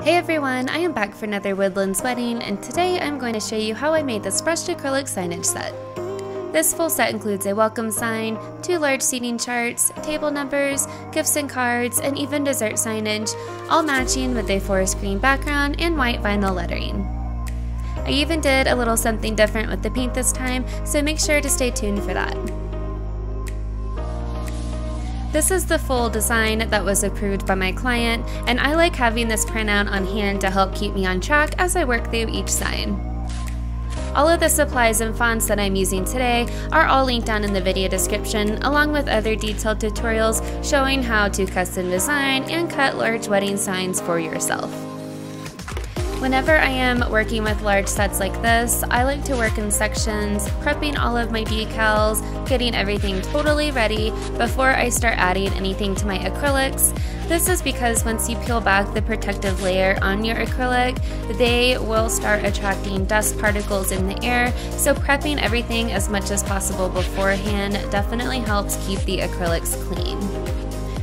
Hey everyone, I am back for another Woodlands wedding, and today I'm going to show you how I made this brushed acrylic signage set. This full set includes a welcome sign, 2 large seating charts, table numbers, gifts and cards, and even dessert signage, all matching with a forest green background and white vinyl lettering. I even did a little something different with the paint this time, so make sure to stay tuned for that. This is the full design that was approved by my client, and I like having this printout on hand to help keep me on track as I work through each sign. All of the supplies and fonts that I'm using today are all linked down in the video description, along with other detailed tutorials showing how to custom design and cut large wedding signs for yourself. Whenever I am working with large sets like this, I like to work in sections, prepping all of my decals, getting everything totally ready before I start adding anything to my acrylics. This is because once you peel back the protective layer on your acrylic, they will start attracting dust particles in the air, so prepping everything as much as possible beforehand definitely helps keep the acrylics clean.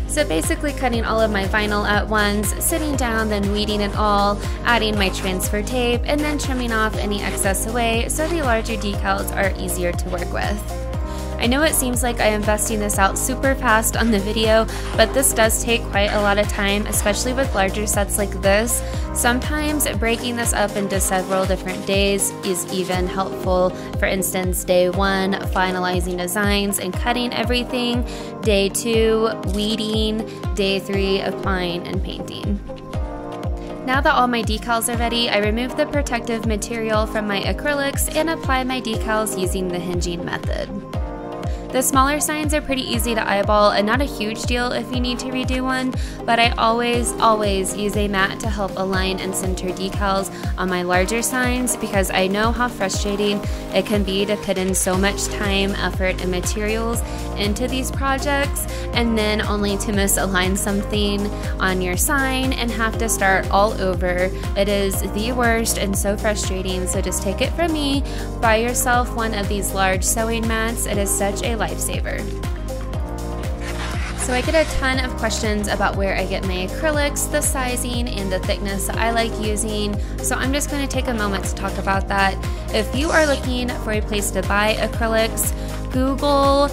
So basically cutting all of my vinyl at once, sitting down, then weeding it all, adding my transfer tape, and then trimming off any excess away so the larger decals are easier to work with. I know it seems like I am busting this out super fast on the video, but this does take quite a lot of time, especially with larger sets like this. Sometimes breaking this up into several different days is even helpful. For instance, day 1, finalizing designs and cutting everything, day 2, weeding, day 3, applying and painting. Now that all my decals are ready, I remove the protective material from my acrylics and apply my decals using the hinging method. The smaller signs are pretty easy to eyeball and not a huge deal if you need to redo one, but I always use a mat to help align and center decals on my larger signs because I know how frustrating it can be to put in so much time, effort, and materials into these projects and then only to misalign something on your sign and have to start all over. It is the worst and so frustrating, so just take it from me, buy yourself one of these large sewing mats. It is such a lifesaver. So I get a ton of questions about where I get my acrylics, the sizing, and the thickness I like using, so I'm just going to take a moment to talk about that. If you are looking for a place to buy acrylics, Google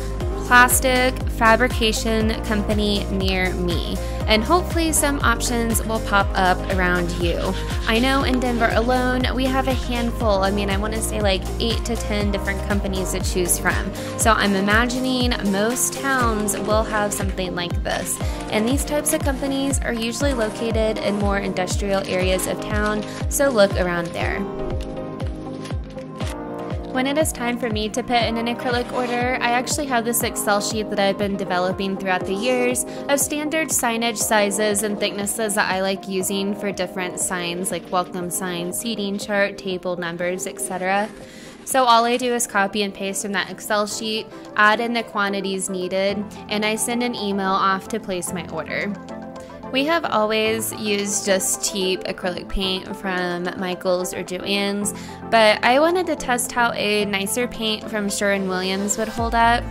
plastic fabrication company near me, and hopefully some options will pop up around you. I know in Denver alone, we have a handful, I want to say like 8 to 10 different companies to choose from. So I'm imagining most towns will have something like this. And these types of companies are usually located in more industrial areas of town, so look around there. When it is time for me to put in an acrylic order, I actually have this Excel sheet that I've been developing throughout the years of standard signage sizes and thicknesses that I like using for different signs like welcome signs, seating chart, table numbers, etc. So all I do is copy and paste from that Excel sheet, add in the quantities needed, and I send an email off to place my order. We have always used just cheap acrylic paint from Michael's or Joann's, but I wanted to test how a nicer paint from Sherwin would hold up.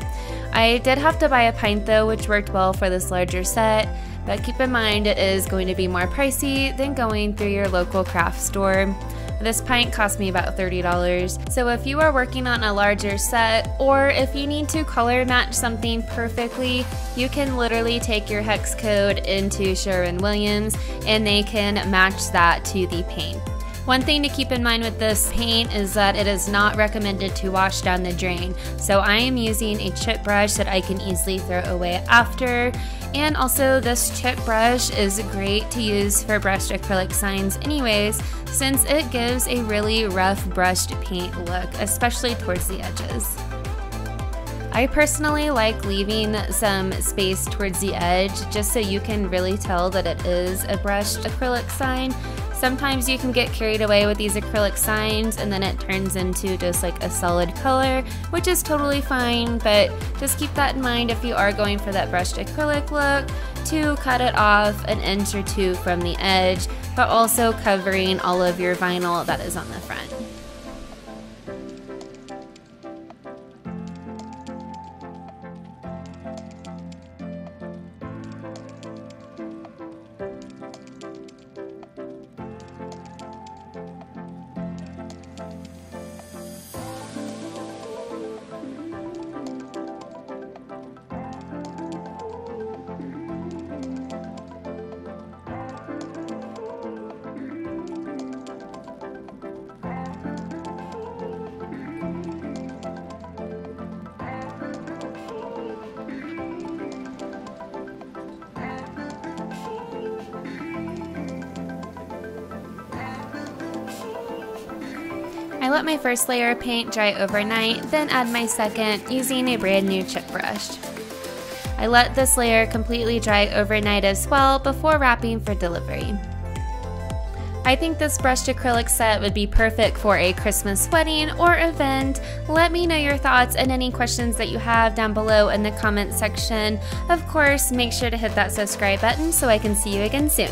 I did have to buy a pint though, which worked well for this larger set, but keep in mind it is going to be more pricey than going through your local craft store. This pint cost me about $30. So if you are working on a larger set, or if you need to color match something perfectly, you can literally take your hex code into Sherwin-Williams and they can match that to the paint. One thing to keep in mind with this paint is that it is not recommended to wash down the drain. So I am using a chip brush that I can easily throw away after. And also this chip brush is great to use for brushed acrylic signs anyways, since it gives a really rough brushed paint look, especially towards the edges. I personally like leaving some space towards the edge just so you can really tell that it is a brushed acrylic sign. Sometimes you can get carried away with these acrylic signs and then it turns into just like a solid color, which is totally fine, but just keep that in mind if you are going for that brushed acrylic look, to cut it off an inch or 2 from the edge, but also covering all of your vinyl that is on the front. I let my first layer of paint dry overnight, then add my second using a brand new chip brush. I let this layer completely dry overnight as well before wrapping for delivery. I think this brushed acrylic set would be perfect for a Christmas wedding or event. Let me know your thoughts and any questions that you have down below in the comment section. Of course, make sure to hit that subscribe button so I can see you again soon.